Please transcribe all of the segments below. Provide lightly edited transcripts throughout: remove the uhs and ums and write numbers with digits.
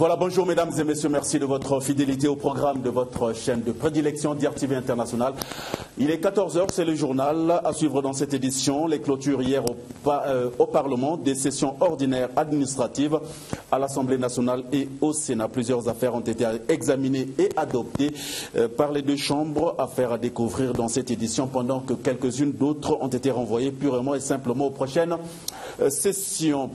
Voilà, bonjour mesdames et messieurs, merci de votre fidélité au programme de votre chaîne de prédilection DRTV International. Il est 14 h, c'est le journal. À suivre dans cette édition, les clôtures hier au Parlement des sessions ordinaires administratives à l'Assemblée nationale et au Sénat. Plusieurs affaires ont été examinées et adoptées par les deux chambres. Affaires à découvrir dans cette édition, pendant que quelques-unes d'autres ont été renvoyées purement et simplement aux prochaines sessions.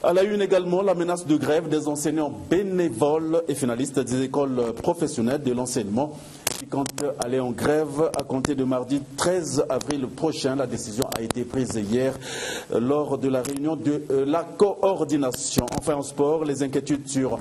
À la une également, la menace de grève des enseignants bénévoles et finalistes des écoles professionnelles de l'enseignement qui comptent aller en grève à compter de mardi 13 avril prochain. La décision a été prise hier lors de la réunion de la coordination. Enfin, en sport, les inquiétudes sur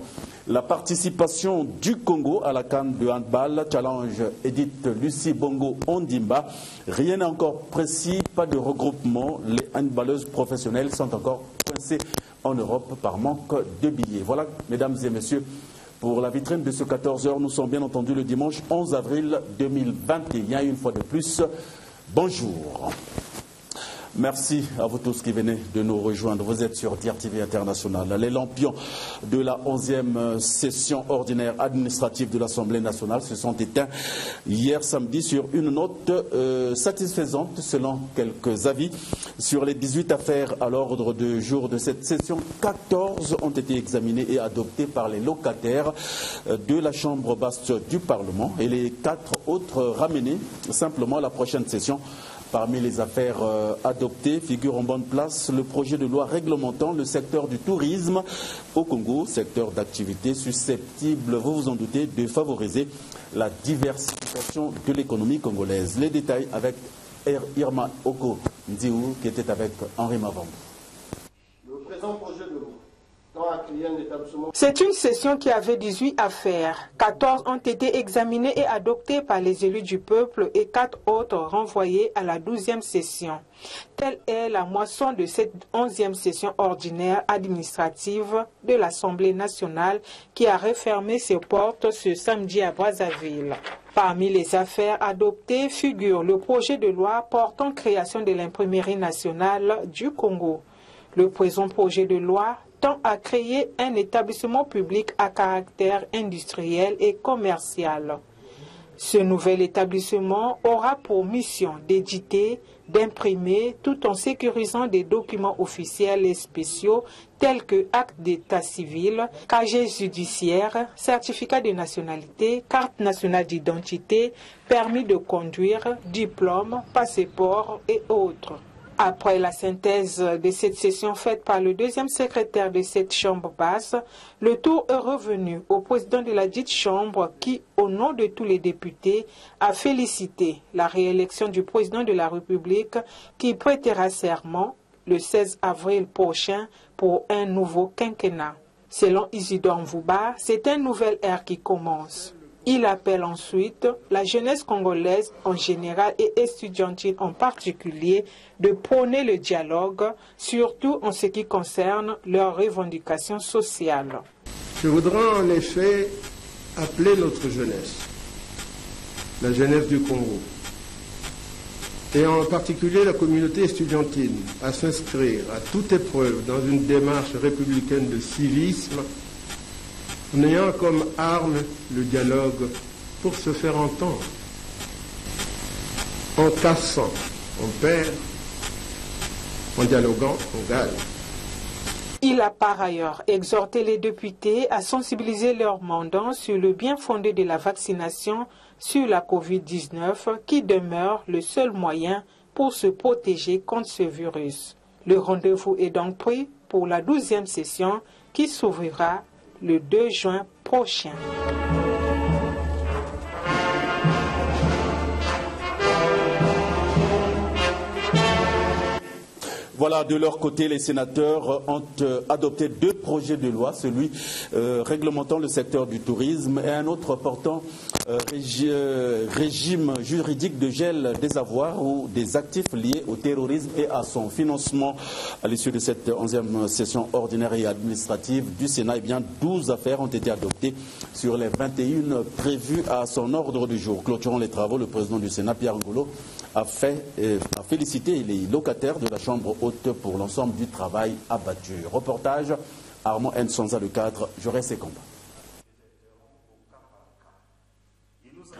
la participation du Congo à la CAN de handball. Challenge édite Lucie Bongo Ondimba. Rien n'est encore précis, pas de regroupement. Les handballeuses professionnelles sont encore coincées en Europe par manque de billets. Voilà, mesdames et messieurs, pour la vitrine de ce 14 h. Nous sommes bien entendu le dimanche 11 avril 2021. Une fois de plus, bonjour. Merci à vous tous qui venez de nous rejoindre. Vous êtes sur DRTV International. Les lampions de la 11e session ordinaire administrative de l'Assemblée nationale se sont éteints hier samedi sur une note satisfaisante selon quelques avis. Sur les 18 affaires à l'ordre du jour de cette session, 14 ont été examinées et adoptées par les locataires de la Chambre basse du Parlement et les 4 autres ramenées simplement à la prochaine session. Parmi les affaires adoptées figure en bonne place le projet de loi réglementant le secteur du tourisme au Congo, secteur d'activité susceptible, vous vous en doutez, de favoriser la diversification de l'économie congolaise. Les détails avec Irma Oko Ndiou qui était avec Henri Mavambo. Le présent projet de loi tend à créer un établissement. C'est une session qui avait 18 affaires. 14 ont été examinées et adoptées par les élus du peuple et 4 autres renvoyées à la 12e session. Telle est la moisson de cette 11e session ordinaire administrative de l'Assemblée nationale qui a refermé ses portes ce samedi à Brazzaville. Parmi les affaires adoptées figure le projet de loi portant création de l'imprimerie nationale du Congo. Le présent projet de loi tend à créer un établissement public à caractère industriel et commercial. Ce nouvel établissement aura pour mission d'éditer, d'imprimer, tout en sécurisant des documents officiels et spéciaux tels que actes d'état civil, casier judiciaire, certificat de nationalité, carte nationale d'identité, permis de conduire, diplôme, passeport et autres. Après la synthèse de cette session faite par le deuxième secrétaire de cette chambre basse, le tour est revenu au président de la dite chambre qui, au nom de tous les députés, a félicité la réélection du président de la République qui prêtera serment le 16 avril prochain pour un nouveau quinquennat. Selon Isidore Mvouba, c'est un nouvel ère qui commence. Il appelle ensuite la jeunesse congolaise en général et estudiantine en particulier de prôner le dialogue, surtout en ce qui concerne leurs revendications sociales. Je voudrais en effet appeler notre jeunesse, la jeunesse du Congo, et en particulier la communauté estudiantine, à s'inscrire à toute épreuve dans une démarche républicaine de civisme, en ayant comme arme le dialogue pour se faire entendre. En cassant, on perd, en dialoguant, on gagne. Il a par ailleurs exhorté les députés à sensibiliser leurs mandants sur le bien fondé de la vaccination sur la Covid-19 qui demeure le seul moyen pour se protéger contre ce virus. Le rendez-vous est donc pris pour la 12e session qui s'ouvrira le 2 juin prochain. Voilà, de leur côté, les sénateurs ont adopté 2 projets de loi, celui réglementant le secteur du tourisme et un autre portant régime juridique de gel des avoirs ou des actifs liés au terrorisme et à son financement. À l'issue de cette 11e session ordinaire et administrative du Sénat, eh bien, 12 affaires ont été adoptées sur les 21 prévues à son ordre du jour. Clôturant les travaux, le président du Sénat, Pierre Ngolo, a félicité les locataires de la Chambre haute pour l'ensemble du travail abattu. Reportage Armand Nsonza, le cadre, j'aurai ses combats.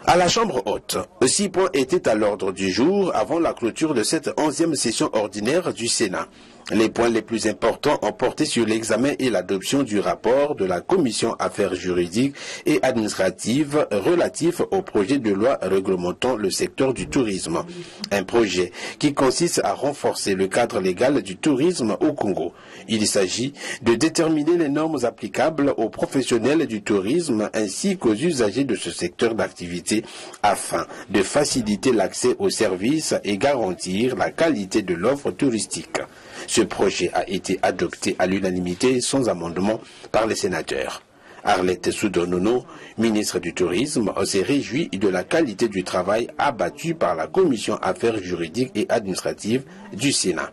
À la Chambre haute, 6 points étaient à l'ordre du jour avant la clôture de cette 11e session ordinaire du Sénat. Les points les plus importants ont porté sur l'examen et l'adoption du rapport de la Commission Affaires juridiques et administratives relatif au projet de loi réglementant le secteur du tourisme. Un projet qui consiste à renforcer le cadre légal du tourisme au Congo. Il s'agit de déterminer les normes applicables aux professionnels du tourisme ainsi qu'aux usagers de ce secteur d'activité afin de faciliter l'accès aux services et garantir la qualité de l'offre touristique. Ce projet a été adopté à l'unanimité sans amendement par les sénateurs. Arlette Soudonono, ministre du Tourisme, s'est réjouie de la qualité du travail abattu par la Commission Affaires juridiques et administratives du Sénat.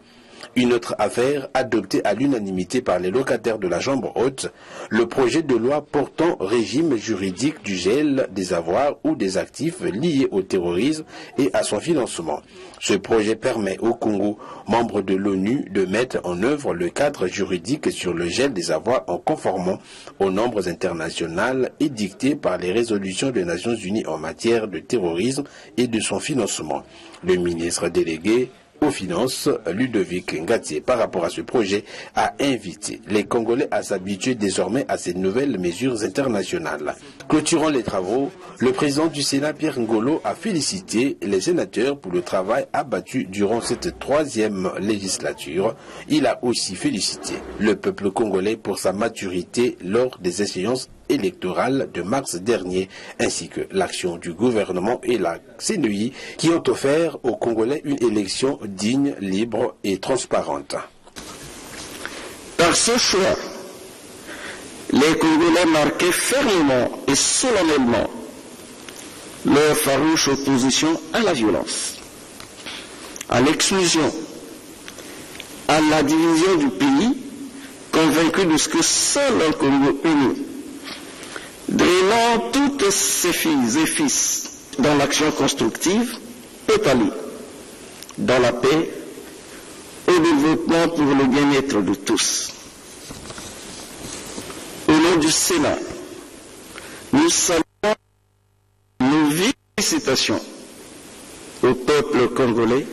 Une autre affaire adoptée à l'unanimité par les locataires de la Chambre haute, le projet de loi portant régime juridique du gel des avoirs ou des actifs liés au terrorisme et à son financement. Ce projet permet au Congo, membre de l'ONU, de mettre en œuvre le cadre juridique sur le gel des avoirs en conformant aux normes internationales édictées par les résolutions des Nations Unies en matière de terrorisme et de son financement. Le ministre délégué aux Finances, Ludovic Ngati, par rapport à ce projet, a invité les Congolais à s'habituer désormais à ces nouvelles mesures internationales. Clôturant les travaux, le président du Sénat, Pierre Ngolo, a félicité les sénateurs pour le travail abattu durant cette 3e législature. Il a aussi félicité le peuple congolais pour sa maturité lors des échéances électorale de mars dernier, ainsi que l'action du gouvernement et la CNUI qui ont offert aux Congolais une élection digne, libre et transparente. Par ce choix, les Congolais marquaient fermement et solennellement leur farouche opposition à la violence, à l'exclusion, à la division du pays, convaincus de ce que seul un Congo uni, drainant toutes ses filles et fils dans l'action constructive, peut aller dans la paix, au développement pour le bien-être de tous. Au nom du Sénat, nous saluons nos félicitations au peuple congolais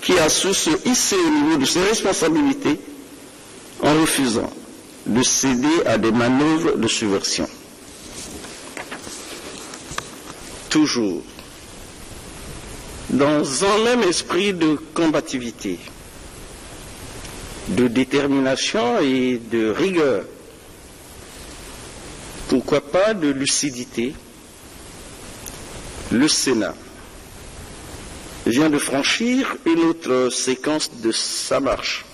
qui a su se hisser au niveau de ses responsabilités en refusant de céder à des manœuvres de subversion. Toujours dans un même esprit de combativité, de détermination et de rigueur, pourquoi pas de lucidité, le Sénat vient de franchir une autre séquence de sa marche,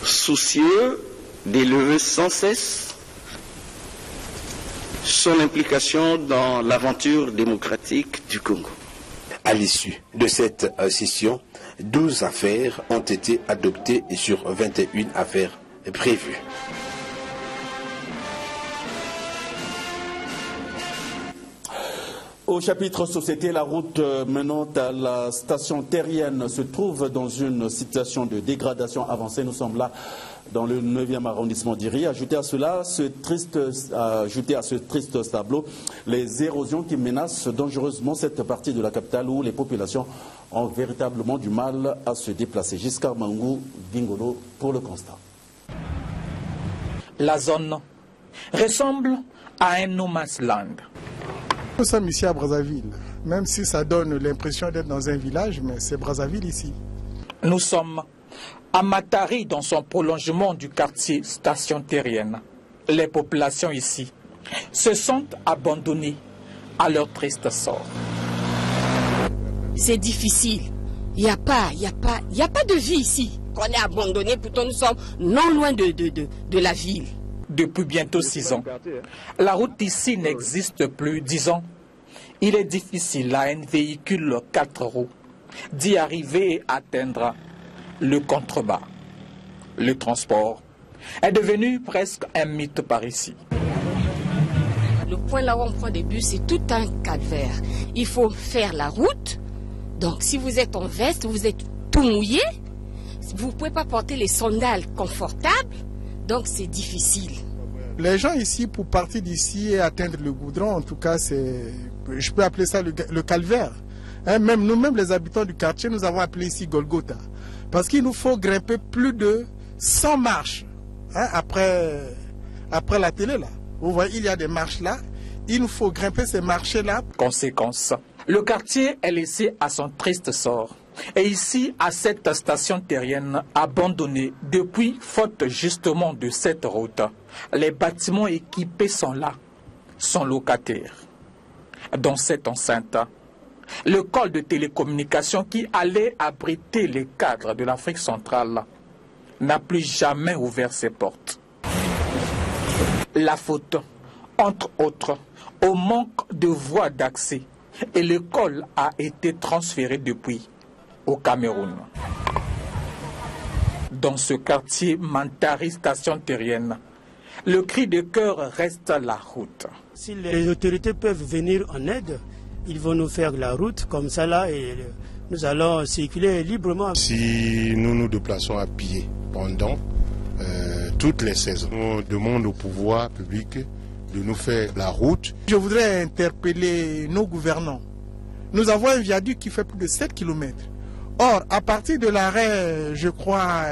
soucieux d'élever sans cesse son implication dans l'aventure démocratique du Congo. À l'issue de cette session, 12 affaires ont été adoptées sur 21 affaires prévues. Au chapitre société, la route menant à la station terrienne se trouve dans une situation de dégradation avancée. Nous sommes là dans le 9e arrondissement d'Iri. Ajouté à ce triste tableau, les érosions qui menacent dangereusement cette partie de la capitale où les populations ont véritablement du mal à se déplacer. Giscard Mangou Dingolo pour le constat. La zone ressemble à un no man's land. Nous sommes ici à Brazzaville, même si ça donne l'impression d'être dans un village, mais c'est Brazzaville ici. Nous sommes à Matari, dans son prolongement du quartier station terrienne. Les populations ici se sentent abandonnées à leur triste sort. C'est difficile. Il n'y a pas de vie ici. On est abandonné, pourtant nous sommes non loin de la ville. Depuis bientôt 6 ans, la route ici n'existe plus. Disons, il est difficile à un véhicule 4 roues d'y arriver et atteindre le contrebas. Le transport est devenu presque un mythe par ici. Le point là où on prend des bus, c'est tout un calvaire. Il faut faire la route. Donc si vous êtes en veste, vous êtes tout mouillé. Vous ne pouvez pas porter les sandales confortables. Donc c'est difficile. Les gens ici, pour partir d'ici et atteindre le goudron, en tout cas, je peux appeler ça le calvaire. Hein, même nous-mêmes, les habitants du quartier, nous avons appelé ici Golgotha. Parce qu'il nous faut grimper plus de 100 marches, hein, après la télé, là. Vous voyez, il y a des marches là. Il nous faut grimper ces marchés-là. Conséquence, le quartier est laissé à son triste sort. Et ici, à cette station terrienne abandonnée depuis, faute justement de cette route, les bâtiments équipés sont là, sont locataires. Dans cette enceinte, le col de télécommunications qui allait abriter les cadres de l'Afrique centrale n'a plus jamais ouvert ses portes. La faute, entre autres, au manque de voies d'accès, et le col a été transféré depuis au Cameroun. Dans ce quartier Mantari, station terrienne, le cri de cœur reste la route. Si les autorités peuvent venir en aide, ils vont nous faire la route comme ça là et nous allons circuler librement. Si nous nous déplaçons à pied pendant toutes les saisons, on demande au pouvoir public de nous faire la route. Je voudrais interpeller nos gouvernants. Nous avons un viaduc qui fait plus de 7 km. Or, à partir de l'arrêt, je crois,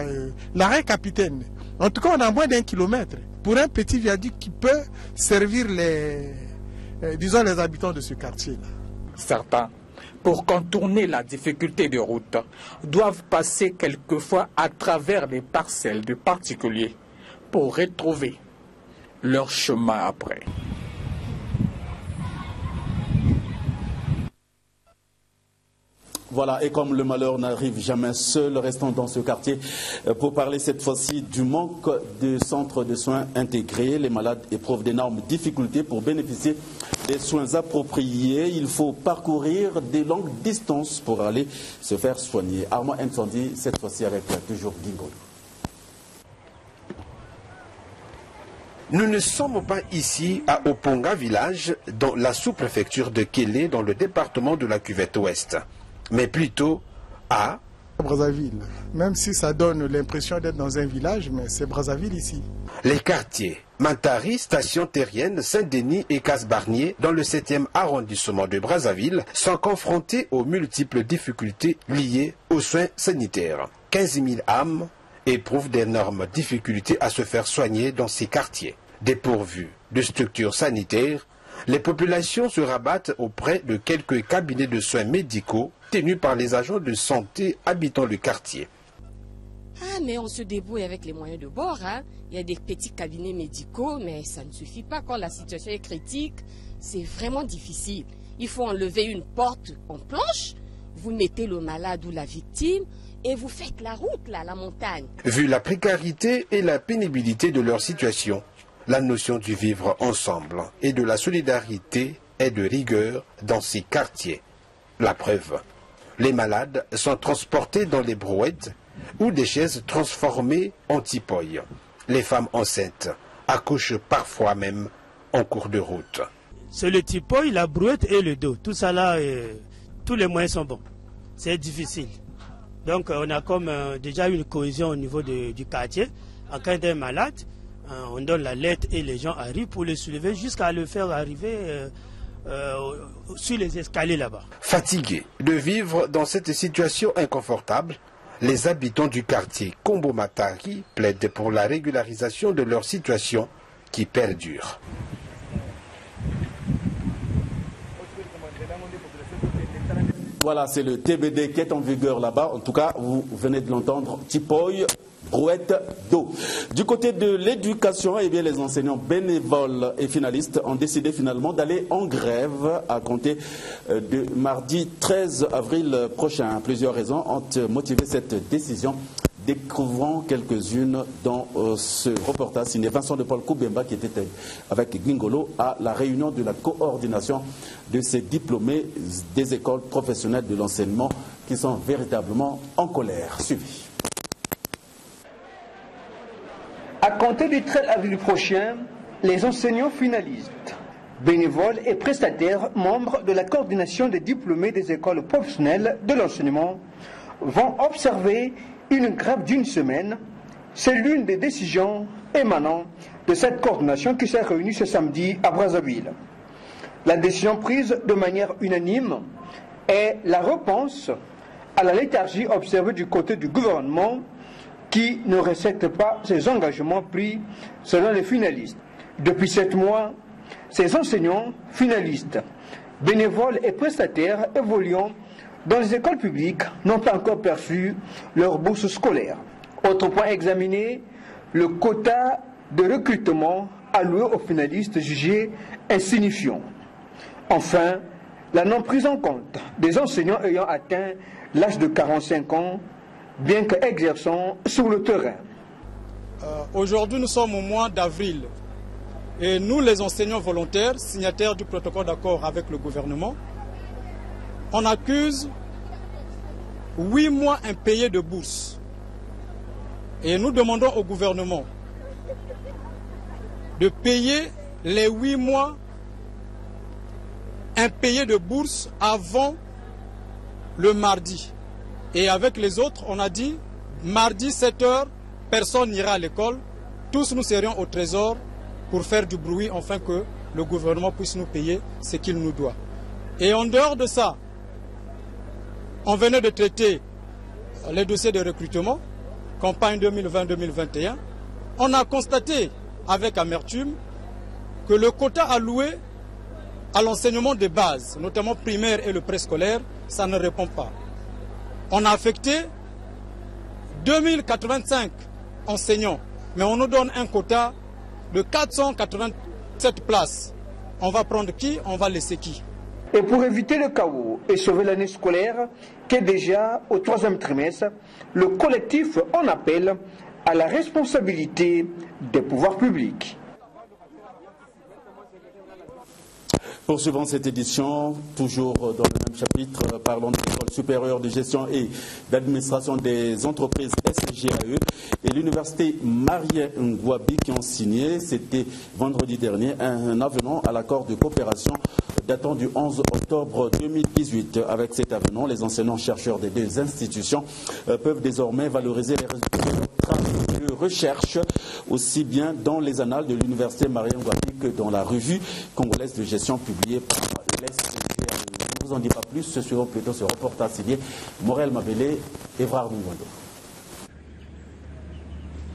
l'arrêt Capitaine, en tout cas on a moins d'1 kilomètre pour un petit viaduc qui peut servir les habitants de ce quartier-là. Certains, pour contourner la difficulté de route, doivent passer quelquefois à travers les parcelles de particuliers pour retrouver leur chemin après. Voilà, et comme le malheur n'arrive jamais seul, restons dans ce quartier pour parler cette fois-ci du manque de centres de soins intégrés. Les malades éprouvent d'énormes difficultés pour bénéficier des soins appropriés. Il faut parcourir des longues distances pour aller se faire soigner. Armand Incendie, cette fois-ci avec toujours Guingolo. Nous ne sommes pas ici à Oponga village, dans la sous-préfecture de Kélé, dans le département de la Cuvette Ouest, mais plutôt à Brazzaville. Même si ça donne l'impression d'être dans un village, mais c'est Brazzaville ici. Les quartiers Mantari, station terrienne, Saint-Denis et Casse-Barnier, dans le 7e arrondissement de Brazzaville, sont confrontés aux multiples difficultés liées aux soins sanitaires. 15 000 âmes éprouvent d'énormes difficultés à se faire soigner dans ces quartiers. Dépourvus de structures sanitaires, les populations se rabattent auprès de quelques cabinets de soins médicaux tenus par les agents de santé habitant le quartier. Ah, mais on se débrouille avec les moyens de bord, hein. Il y a des petits cabinets médicaux, mais ça ne suffit pas quand la situation est critique. C'est vraiment difficile. Il faut enlever une porte en planche, vous mettez le malade ou la victime, et vous faites la route, là, la montagne. Vu la précarité et la pénibilité de leur situation, la notion du vivre ensemble et de la solidarité est de rigueur dans ces quartiers. La preuve, les malades sont transportés dans les brouettes ou des chaises transformées en tipoy. Les femmes enceintes accouchent parfois même en cours de route. C'est le tipoy, la brouette et le dos. Tout ça là, tous les moyens sont bons. C'est difficile. Donc on a comme déjà une cohésion au niveau du quartier. En cas d'un malade, on donne la lettre et les gens arrivent pour le soulever jusqu'à le faire arriver sur les escaliers là-bas. Fatigués de vivre dans cette situation inconfortable, les habitants du quartier Kombo Matari plaident pour la régularisation de leur situation qui perdure. Voilà, c'est le TBD qui est en vigueur là-bas. En tout cas, vous venez de l'entendre, Tipoy, brouette d'eau. Du côté de l'éducation, eh bien, les enseignants bénévoles et finalistes ont décidé finalement d'aller en grève à compter de mardi 13 avril prochain. Plusieurs raisons ont motivé cette décision. Découvrons quelques-unes dans ce reportage signé Vincent de Paul Koubemba qui était avec Gingolo à la réunion de la coordination de ces diplômés des écoles professionnelles de l'enseignement qui sont véritablement en colère. Suivi. À compter du 13 avril prochain, les enseignants finalistes, bénévoles et prestataires membres de la coordination des diplômés des écoles professionnelles de l'enseignement vont observer une grève d'une semaine. C'est l'une des décisions émanant de cette coordination qui s'est réunie ce samedi à Brazzaville. La décision prise de manière unanime est la réponse à la léthargie observée du côté du gouvernement qui ne respecte pas ses engagements pris selon les finalistes. Depuis 7 mois, ces enseignants finalistes, bénévoles et prestataires évoluant dans les écoles publiques n'ont pas encore perçu leur bourse scolaire. Autre point examiné, le quota de recrutement alloué aux finalistes jugé insignifiant. Enfin, la non prise en compte des enseignants ayant atteint l'âge de 45 ans, bien qu'exerçant sur le terrain. Aujourd'hui, nous sommes au mois d'avril et nous, les enseignants volontaires, signataires du protocole d'accord avec le gouvernement, on accuse 8 mois impayés de bourse. Et nous demandons au gouvernement de payer les 8 mois impayés de bourse avant le mardi. Et avec les autres, on a dit, mardi 7 h, personne n'ira à l'école. Tous nous serions au trésor pour faire du bruit, afin que le gouvernement puisse nous payer ce qu'il nous doit. Et en dehors de ça, on venait de traiter les dossiers de recrutement, campagne 2020-2021. On a constaté avec amertume que le quota alloué à l'enseignement de base, notamment primaire et le préscolaire, ça ne répond pas. On a affecté 2085 enseignants, mais on nous donne un quota de 487 places. On va prendre qui? On va laisser qui? Et pour éviter le chaos et sauver l'année scolaire, qui est déjà au 3e trimestre, le collectif en appelle à la responsabilité des pouvoirs publics. Poursuivons cette édition, toujours dans le même chapitre, parlons de l'École supérieure de gestion et d'administration des entreprises SGAE et l'Université Marien Ngouabi qui ont signé, c'était vendredi dernier, un avenant à l'accord de coopération datant du 11 octobre 2018. Avec cet avenant, les enseignants-chercheurs des deux institutions peuvent désormais valoriser les résultats de leur travail de recherche, aussi bien dans les annales de l'Université Marien Ngouabi que dans la revue congolaise de gestion publiée par l'SGAE. Je ne vous en dis pas plus, ce sera plutôt ce reportage signé Morel Mabélé et Evrard Mungondo.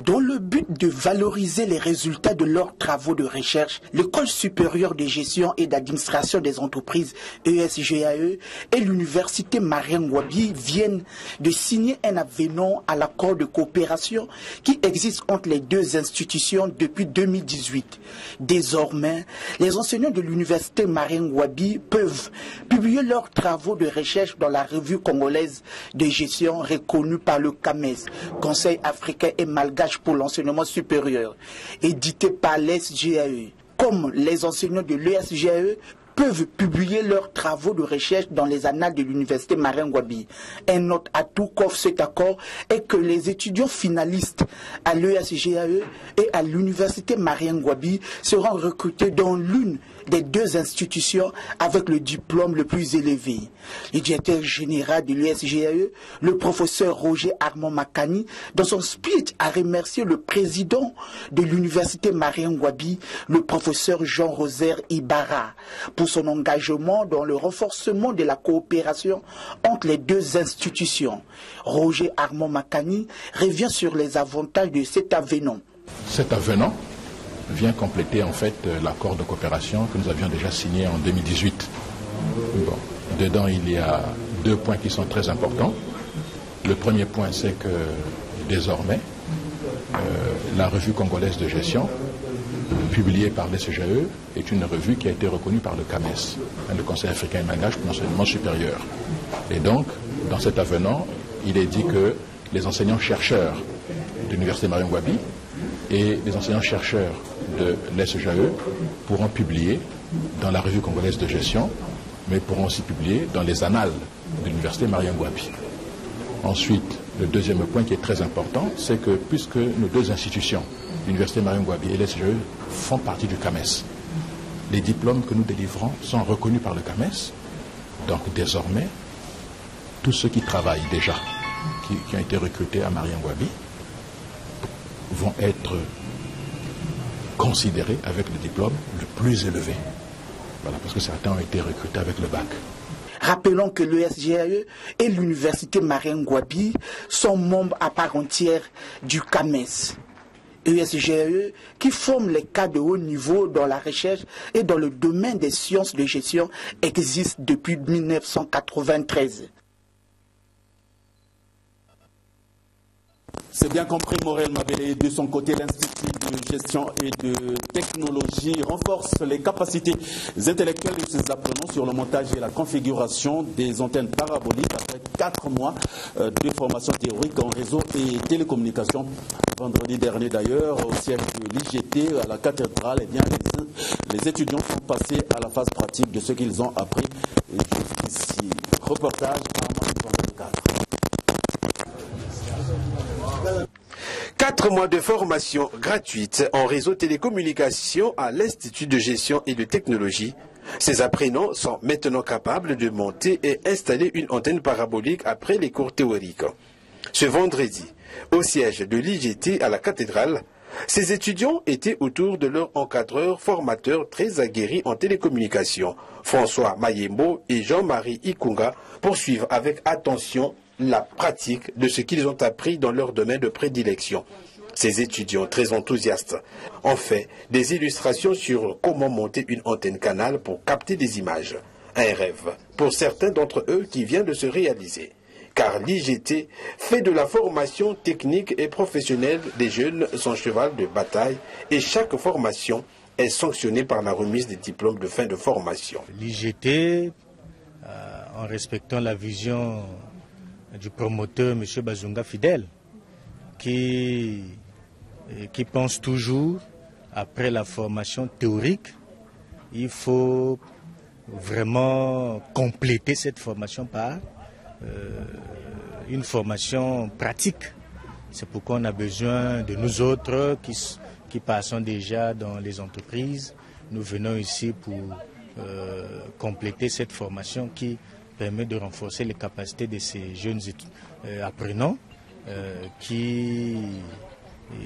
Dans le but de valoriser les résultats de leurs travaux de recherche, l'École supérieure de gestion et d'administration des entreprises ESGAE et l'Université Marien Ngouabi viennent de signer un avenant à l'accord de coopération qui existe entre les deux institutions depuis 2018. Désormais, les enseignants de l'Université Marien Ngouabi peuvent publier leurs travaux de recherche dans la revue congolaise de gestion reconnue par le CAMES, Conseil africain et malgache pour l'enseignement supérieur, édité par l'SGAE. Comme les enseignants de l'ESGAE peuvent publier leurs travaux de recherche dans les annales de l'Université Marien Ngouabi. Un autre atout qu'offre cet accord est que les étudiants finalistes à l'ESGAE et à l'Université Marien Ngouabi seront recrutés dans l'une des deux institutions avec le diplôme le plus élevé. Le directeur général de l'USGAE, le professeur Roger Armand Makani, dans son speech a remercié le président de l'Université Marien Ngouabi, le professeur Jean-Rosaire Ibarra, pour son engagement dans le renforcement de la coopération entre les deux institutions. Roger Armand Makani revient sur les avantages de cet avenant. Cet avenant vient compléter en fait l'accord de coopération que nous avions déjà signé en 2018. Bon. Dedans, il y a deux points qui sont très importants. Le premier point, c'est que désormais, la revue congolaise de gestion, publiée par l'SGE, est une revue qui a été reconnue par le CAMES, le Conseil africain émergent pour l'enseignement supérieur. Et donc, dans cet avenant, il est dit que les enseignants-chercheurs de l'Université Marion Ngouabi et les enseignants-chercheurs de l'SGE pourront publier dans la revue congolaise de gestion, mais pourront aussi publier dans les annales de l'Université Marion Ngouabi. Ensuite, le deuxième point qui est très important, c'est que puisque nos deux institutions, l'Université Marion Ngouabi et l'SGE, font partie du CAMES, les diplômes que nous délivrons sont reconnus par le CAMES. Donc désormais, tous ceux qui travaillent déjà, qui ont été recrutés à Marion Ngouabi, vont être considérés avec le diplôme le plus élevé. Voilà, parce que certains ont été recrutés avec le bac. Rappelons que l'ESGAE et l'Université Marion Ngouabi sont membres à part entière du CAMES. ESGAE qui forme les cas de haut niveau dans la recherche et dans le domaine des sciences de gestion existe depuis 1993. C'est bien compris, Morel Mabélé. De son côté, l'Institut de gestion et de technologie renforce les capacités intellectuelles de ses apprenants sur le montage et la configuration des antennes paraboliques après 4 mois de formation théorique en réseau et télécommunications. Vendredi dernier d'ailleurs, au siège de l'IGT à la cathédrale, eh bien, les étudiants sont passés à la phase pratique de ce qu'ils ont appris jusqu'ici. Reportage par Marie-Jean 4 mois de formation gratuite en réseau télécommunication à l'Institut de gestion et de technologie. Ces apprenants sont maintenant capables de monter et installer une antenne parabolique après les cours théoriques. Ce vendredi, au siège de l'IGT à la cathédrale, ces étudiants étaient autour de leur encadreur formateur très aguerri en télécommunication, François Mayembo et Jean-Marie Ikunga, pour suivre avec attention la pratique de ce qu'ils ont appris dans leur domaine de prédilection. Ces étudiants très enthousiastes ont fait des illustrations sur comment monter une antenne canal pour capter des images. Un rêve pour certains d'entre eux qui vient de se réaliser. Car l'IGT fait de la formation technique et professionnelle des jeunes son cheval de bataille et chaque formation est sanctionnée par la remise des diplômes de fin de formation. L'IGT, en respectant la vision du promoteur M. Bazunga Fidèle, qui pense toujours, après la formation théorique, il faut vraiment compléter cette formation par une formation pratique. C'est pourquoi on a besoin de nous autres qui passons déjà dans les entreprises. Nous venons ici pour compléter cette formation qui permet de renforcer les capacités de ces jeunes apprenants qui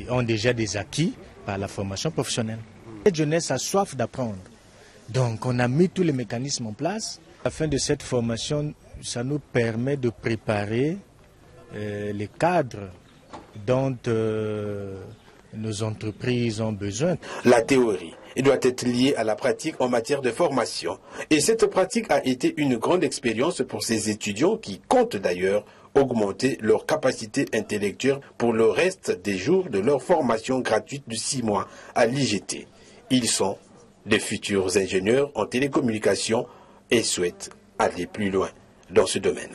ont déjà des acquis par la formation professionnelle. Cette jeunesse a soif d'apprendre. Donc on a mis tous les mécanismes en place. À la fin de cette formation, ça nous permet de préparer les cadres dont nos entreprises ont besoin. La théorie doit être liée à la pratique en matière de formation. Et cette pratique a été une grande expérience pour ces étudiants qui comptent d'ailleurs augmenter leur capacité intellectuelle pour le reste des jours de leur formation gratuite de 6 mois à l'IGT. Ils sont de futurs ingénieurs en télécommunications et souhaitent aller plus loin dans ce domaine.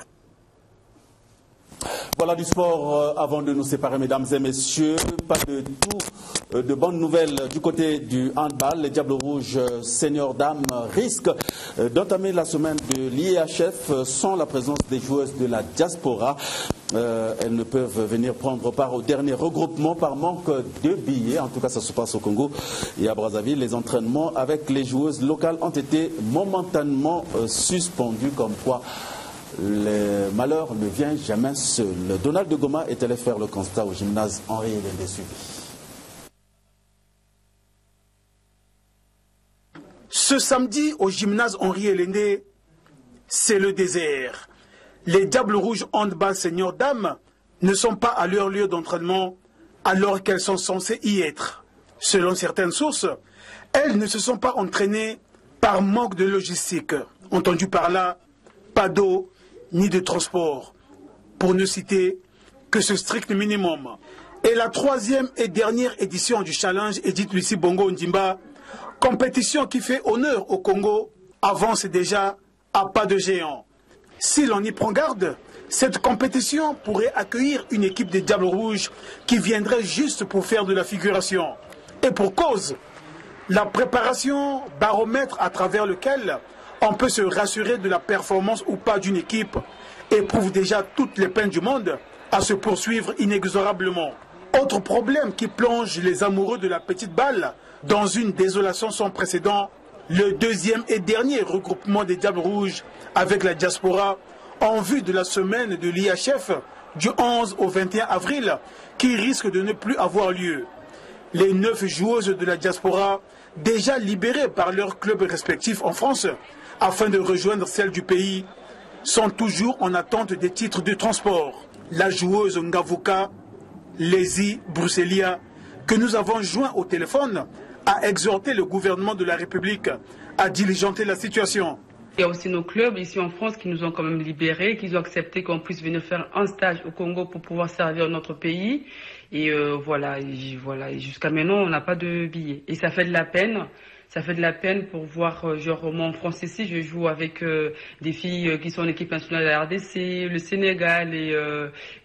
Voilà du sport avant de nous séparer, mesdames et messieurs. Pas de tout de bonnes nouvelles du côté du handball. Les Diables Rouges seniors dames risquent d'entamer la semaine de l'IHF sans la présence des joueuses de la diaspora. Elles ne peuvent venir prendre part au dernier regroupement par manque de billets. En tout cas, ça se passe au Congo et à Brazzaville. Les entraînements avec les joueuses locales ont été momentanément suspendus, comme quoi le malheur ne vient jamais seul. Donald de Goma est allé faire le constat au gymnase Henri Elendé suivi. Ce samedi, au gymnase Henri Elendé, c'est le désert. Les Diables Rouges handball seniors dames ne sont pas à leur lieu d'entraînement alors qu'elles sont censées y être. Selon certaines sources, elles ne se sont pas entraînées par manque de logistique. Entendu par là, pas d'eau ni de transport, pour ne citer que ce strict minimum. Et la 3e et dernière édition du challenge Edith Lucie Bongo Ondimba, compétition qui fait honneur au Congo, avance déjà à pas de géant. Si l'on y prend garde, cette compétition pourrait accueillir une équipe des Diables Rouges qui viendrait juste pour faire de la figuration. Et pour cause, la préparation baromètre à travers lequel on peut se rassurer de la performance ou pas d'une équipe éprouve déjà toutes les peines du monde à se poursuivre inexorablement. Autre problème qui plonge les amoureux de la petite balle dans une désolation sans précédent, le 2e et dernier regroupement des Diables Rouges avec la diaspora en vue de la semaine de l'IHF du 11 au 21 avril qui risque de ne plus avoir lieu. Les 9 joueuses de la diaspora, déjà libérées par leurs clubs respectifs en France afin de rejoindre celles du pays, sont toujours en attente des titres de transport. La joueuse Ngavuka, Lézy Bruxellia, que nous avons joint au téléphone, a exhorté le gouvernement de la République à diligenter la situation. Il y a aussi nos clubs ici en France qui nous ont quand même libérés, qui ont accepté qu'on puisse venir faire un stage au Congo pour pouvoir servir notre pays. Et voilà, jusqu'à maintenant, on n'a pas de billets. Et ça fait de la peine. Ça fait de la peine pour voir, genre moi en France ici, je joue avec des filles qui sont en équipe nationale de la RDC, le Sénégal et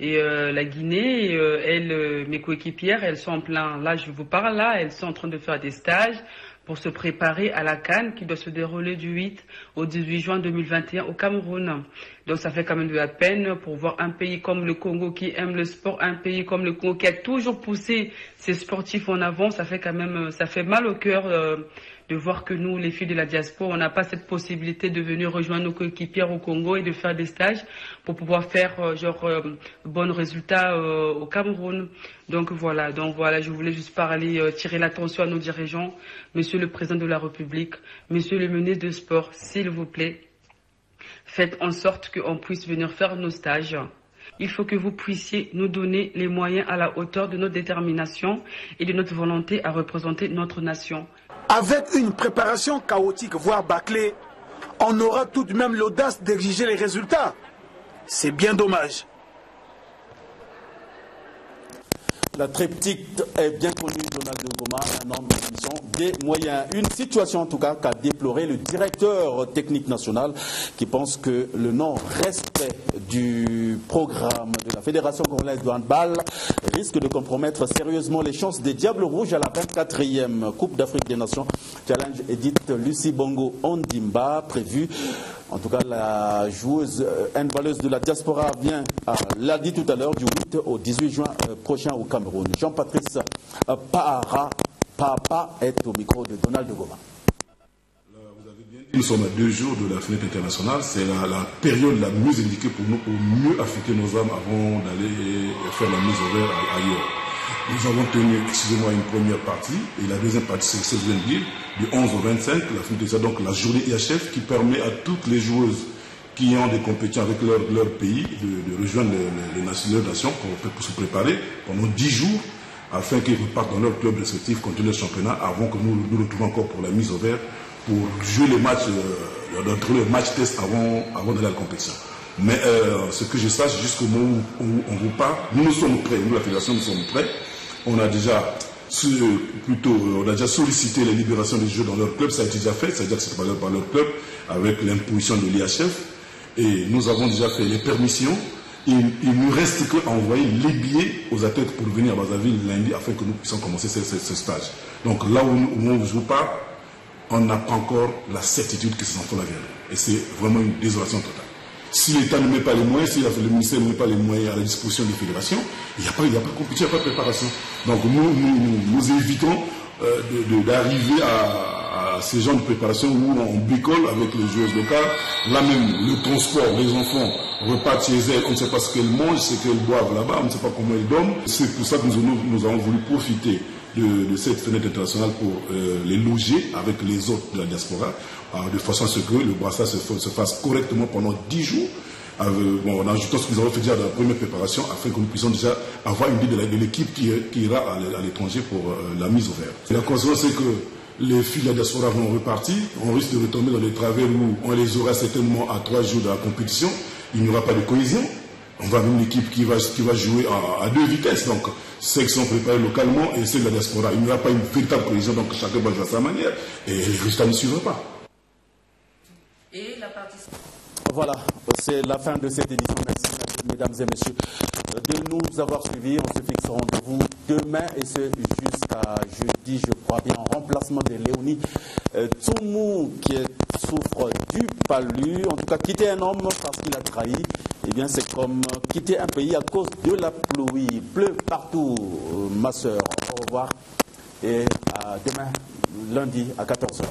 la Guinée. Et, elles, mes coéquipières, elles sont en plein, là je vous parle là, elles sont en train de faire des stages pour se préparer à la CAN qui doit se dérouler du 8 au 18 juin 2021 au Cameroun. Donc ça fait quand même de la peine pour voir un pays comme le Congo qui aime le sport, un pays comme le Congo qui a toujours poussé ses sportifs en avant. Ça fait quand même, ça fait mal au cœur de voir que nous, les filles de la diaspora, on n'a pas cette possibilité de venir rejoindre nos coéquipières au Congo et de faire des stages pour pouvoir faire bons résultats au Cameroun. Donc voilà, je voulais juste parler, tirer l'attention à nos dirigeants, Monsieur le Président de la République, Monsieur le ministre des Sports, s'il vous plaît, faites en sorte qu'on puisse venir faire nos stages. Il faut que vous puissiez nous donner les moyens à la hauteur de notre détermination et de notre volonté à représenter notre nation. Avec une préparation chaotique, voire bâclée, on aura tout de même l'audace d'exiger les résultats. C'est bien dommage. La triptyque est bien connue, Donald Ngoma, un homme qui sont des moyens. Une situation en tout cas qu'a déploré le directeur technique national qui pense que le non-respect du programme de la Fédération congolaise de handball risque de compromettre sérieusement les chances des Diables Rouges à la 24e Coupe d'Afrique des Nations. Challenge Edith Lucie Bongo Ondimba prévue. En tout cas, la joueuse handballeuse de la diaspora vient, l'a dit tout à l'heure, du 8 au 18 juin prochain au Cameroun. Jean-Patrice Papa est au micro de Donald Ngoma. Nous sommes à 2 jours de la fenêtre internationale. C'est la période la mieux indiquée pour nous, pour mieux affecter nos âmes avant d'aller faire la mise au vert ailleurs. Nous avons tenu, excusez-moi, une première partie, et la deuxième partie, c'est ce que je viens de dire, du 11 au 25, donc la journée IHF qui permet à toutes les joueuses qui ont des compétitions avec leur pays de rejoindre les nations pour se préparer pendant 10 jours afin qu'ils repartent dans leur club respectif contre le championnat avant que nous nous retrouvions encore pour la mise au vert pour jouer les matchs, le match test avant d'aller à la compétition. Mais ce que je sache, jusqu'au moment où on vous parle, nous sommes prêts, nous la fédération, nous sommes prêts. On a déjà sollicité la libération des joueurs dans leur club, ça a été déjà fait, c'est-à-dire que c'est par leur club, avec l'imposition de l'IHF. Et nous avons déjà fait les permissions. Il ne reste qu'à envoyer les billets aux athlètes pour venir à Brazzaville lundi afin que nous puissions commencer ce stage. Donc là où on ne joue pas, on n'a pas encore la certitude que ces enfants la viennent. Et c'est vraiment une désolation totale. Si l'État ne met pas les moyens, si le ministère ne met pas les moyens à la disposition des fédérations, il n'y a pas de compétition, il n'y a pas de préparation. Donc nous évitons d'arriver à ces genres de préparation où on bricole avec les joueuses locales. Là même, le transport, les enfants repartent chez elles, on ne sait pas ce qu'elles mangent, ce qu'elles boivent là-bas, on ne sait pas comment elles dorment. C'est pour ça que nous avons voulu profiter de cette fenêtre internationale pour les loger avec les autres de la diaspora, de façon à ce que le brassage se fasse correctement pendant 10 jours, en ajoutant ce que nous avons fait déjà dans la première préparation, afin que nous puissions déjà avoir une idée de l'équipe qui ira à l'étranger pour la mise au vert. Et la conséquence, c'est que les filles de la diaspora vont repartir, on risque de retomber dans des travers où on les aura certainement à 3 jours de la compétition, il n'y aura pas de cohésion. On voit même l'équipe qui va jouer à deux vitesses. Donc, ceux qui sont préparés localement et ceux de la diaspora. Il n'y aura pas une véritable cohésion, donc chacun va jouer à sa manière. Et les résultats ne suivront pas. Et la participation. Voilà, c'est la fin de cette édition. Merci, mesdames et messieurs, de nous avoir suivis. On se fixe rendez-vous demain et c'est jusqu'à jeudi, je crois bien, en remplacement de Léonie Tsoumou qui souffre du palu. En tout cas, quitter un homme parce qu'il a trahi, eh bien, c'est comme quitter un pays à cause de la pluie. Il pleut partout, ma soeur. Au revoir et à demain, lundi à 14h.